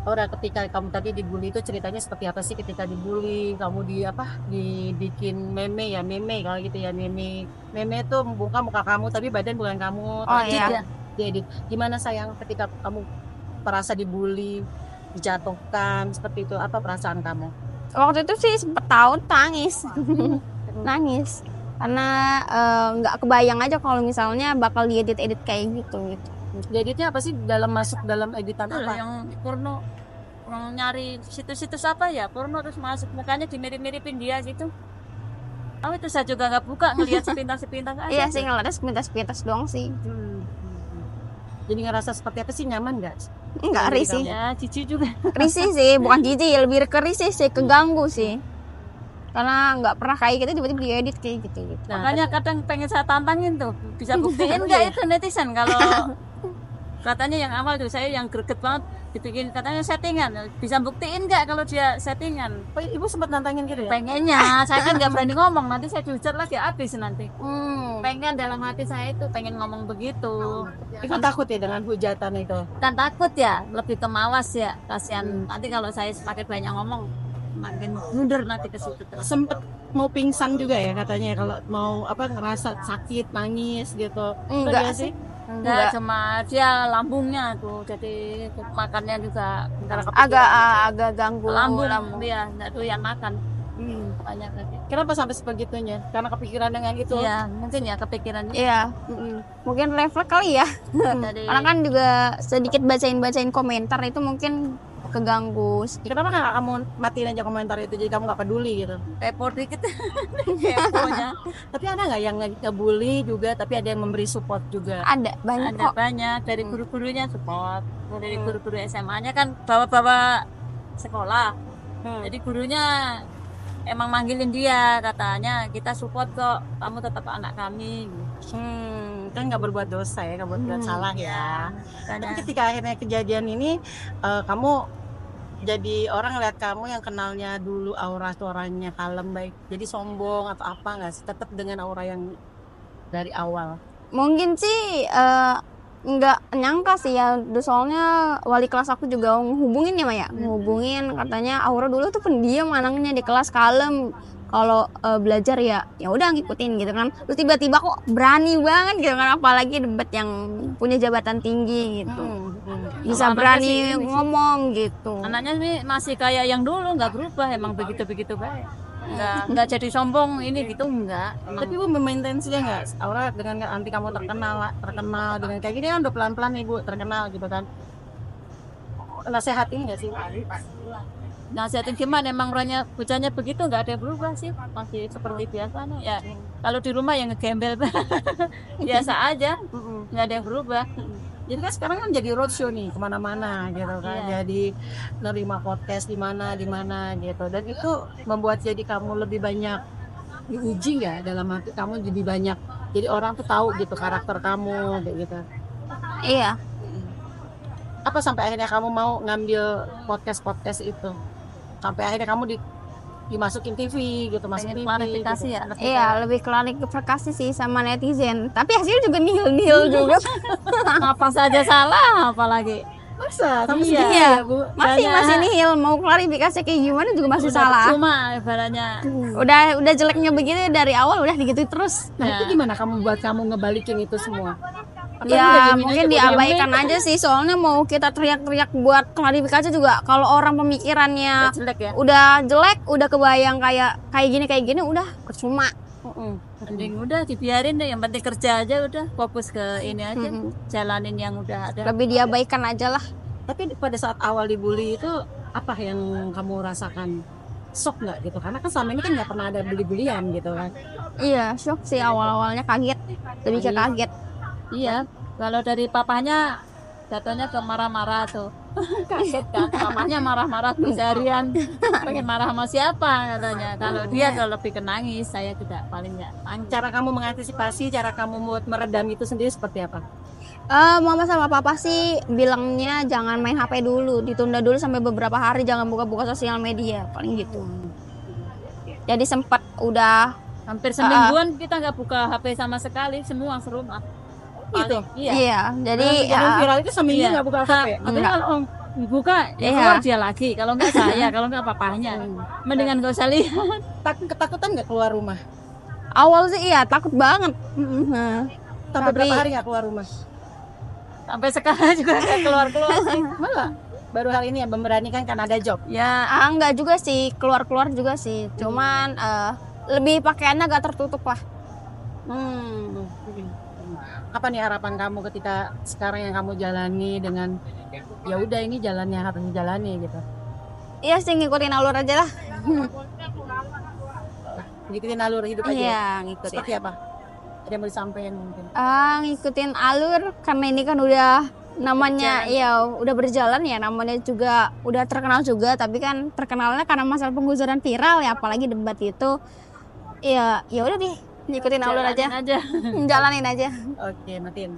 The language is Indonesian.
Aura, ketika kamu tadi dibully itu ceritanya seperti apa sih ketika dibully? Kamu dibikin meme kalau gitu ya, meme itu membuka muka kamu tapi badan bukan kamu. Oh Terus iya. diedit. Gimana sayang ketika kamu merasa dibully, dijatuhkan seperti itu, apa perasaan kamu? Waktu itu sih sempet tahu nangis. Nangis. Karena nggak kebayang aja kalau misalnya bakal diedit-edit kayak gitu. Dieditnya apa sih, masuk dalam editan Itu loh apa? yang porno, yang nyari situs-situs apa ya porno terus masuk mukanya dimirip-miripin dia gitu. Oh itu saya juga nggak buka, ngelihat sepintas-sepintas aja. Iya sih, ngeliatnya sepintas-sepintas doang sih. Jadi ngerasa seperti apa sih, nyaman nggak? Enggak risih. Ya jijik juga. Risih sih, bukan jijik, lebih ke risih sih, keganggu sih. Karena nggak pernah kayak gitu tiba-tiba diedit kayak gitu. Nah, Makanya kadang pengen saya tantangin tuh, bisa buktiin nggak itu netizen kalau katanya yang awal tuh saya yang greget banget dibikin katanya settingan, bisa buktiin nggak kalau dia settingan? oh, ibu sempat nantangin gitu ya? Pengennya, saya kan nggak berani ngomong, nanti saya dihujat lagi habis nanti. Hmm. Pengen dalam hati saya itu pengen ngomong begitu, Ibu takut ya dengan hujatan itu? dan takut ya, lebih ke mawas ya, kasihan nanti kalau saya semakin banyak ngomong makin mundur nanti ke situ terus. Sempet mau pingsan juga ya katanya, kalau mau ngerasa sakit, nangis gitu. Enggak sih? Enggak, cuma dia lambungnya tuh, jadi makannya juga agak ganggu lambung lambung. dia nggak doyan makan banyak lagi. Kenapa sampai sebegitunya? Karena kepikiran dengan itu? Iya mungkin ya kepikiran Iya, mungkin refleks kali ya. dari Karena kan juga sedikit bacain komentar itu mungkin keganggu. Kenapa nggak kamu matiin aja komentar itu, jadi kamu nggak peduli gitu? repot dikit keponya. Tapi ada nggak yang ngebully juga tapi ada yang memberi support juga? Ada banyak Ada kok. banyak dari guru-gurunya support, dari guru-guru SMA-nya kan bawa-bawa sekolah, jadi gurunya emang manggilin dia, katanya kita support kok, kamu tetap anak kami. Kan nggak berbuat dosa ya, nggak berbuat salah ya. Tapi Makanya ketika akhirnya kejadian ini, kamu jadi orang ngeliat kamu yang kenalnya dulu aura tuh orangnya kalem baik, jadi sombong atau apa nggak sih? Tetap dengan aura yang dari awal. Mungkin sih nggak nyangka sih ya, soalnya wali kelas aku juga ngehubungin ya Maya, ngehubungin katanya Aura dulu tuh pendiam anaknya di kelas, kalem, kalau belajar ya udah ngikutin gitu kan, terus tiba-tiba kok berani banget gitu kan, apalagi debat yang punya jabatan tinggi gitu, bisa Kalau berani anaknya sih ini sih, ngomong gitu. anaknya ini masih kayak yang dulu, nggak berubah, emang begitu-begitu baik, nggak jadi sombong ini gitu, enggak. Tapi ibu memaintensinya nggak, Aura dengan nanti kamu terkenal dengan kayak gini kan udah pelan-pelan ibu terkenal gitu kan, nasehatin nggak sih? Nasihatin gimana, emang orangnya bocahnya begitu, nggak ada yang berubah sih, masih seperti biasanya ya. Kalau di rumah yang ngegembel biasa aja, nggak ada yang berubah. Jadi kan sekarang kan jadi roadshow nih kemana-mana gitu kan, jadi nerima podcast di mana gitu, dan itu membuat jadi kamu lebih banyak diuji nggak dalam hati kamu, jadi banyak, jadi orang tuh tahu gitu karakter kamu kayak gitu. Iya, Apa sampai akhirnya kamu mau ngambil podcast itu, sampai akhirnya kamu dimasukin TV gitu, masuk Pengen TV klarifikasi gitu. ya. iya lebih klarifikasi sih sama netizen, tapi hasilnya juga nihil juga. Apa saja salah, apalagi Masa? Sama Iya. segini ya, Bu? masih nihil, mau klarifikasi kayak gimana juga masih salah. cuma ibaratnya Udah jeleknya begitu dari awal, udah digituin terus. Nah itu gimana buat kamu ngebalikin itu semua? Atau udah Ya diemin mungkin aja, diabaikan aja sih, soalnya mau kita teriak-teriak buat klarifikasi juga, kalau orang pemikirannya jelek ya. udah jelek, udah kebayang kayak gini udah percuma. Mending udah dibiarin deh, yang penting kerja aja, udah fokus ke ini aja, jalanin yang udah ada. Lebih diabaikan aja lah. Tapi pada saat awal dibully itu apa yang kamu rasakan? Shock nggak gitu? Karena kan selama ini kan nggak pernah ada bully-bulian gitu kan. Iya, shock sih awal-awalnya, kaget, lebih ke kaget. Iya, kalau dari papanya jatuhnya ke marah-marah tuh. Kaget kan, mamanya marah-marah tuh seharian, pengen marah sama siapa katanya. Kalau dia kalau lebih ke nangis, saya tidak, paling nggak nangis. Cara kamu mengantisipasi, cara kamu buat meredam itu sendiri seperti apa? Mama sama papa sih bilangnya jangan main HP dulu, ditunda dulu sampai beberapa hari, jangan buka-buka sosial media, paling gitu. Jadi sempat udah Hampir semingguan kita nggak buka HP sama sekali, semua serumah. Gitu? Iya. iya, jadi Yang viral itu seminggu Iya. nggak buka HP. Katanya Enggak. kalau Buka ya Iya. keluar dia lagi, kalau enggak saya, kalau enggak papahnya. Mendingan gak usah lihat. Ketakutan nggak keluar rumah? Awal sih iya takut banget. Nah, Sampai Tapi- berapa hari nggak keluar rumah? Sampai sekarang juga nggak keluar-keluar sih. Malah baru hari ini ya memberanikan karena ada job. Ya, enggak juga sih, keluar-keluar juga sih. Cuman lebih pakaiannya agak tertutup lah. Apa nih harapan kamu ketika sekarang yang kamu jalani dengan ya udah ini jalan yang harus dijalani gitu. Iya sih ngikutin alur aja lah. Ngikutin alur hidup aja. Iya, ngikutin. Seperti apa? Ada yang mau disampaikan mungkin? Ngikutin alur karena ini kan udah namanya ya udah berjalan ya, namanya juga udah terkenal juga, tapi kan terkenalnya karena masalah penggusuran viral ya, apalagi debat itu. Ya udah deh, ngikutin alur aja. jalanin aja. Jalanin aja. Oke, matiin.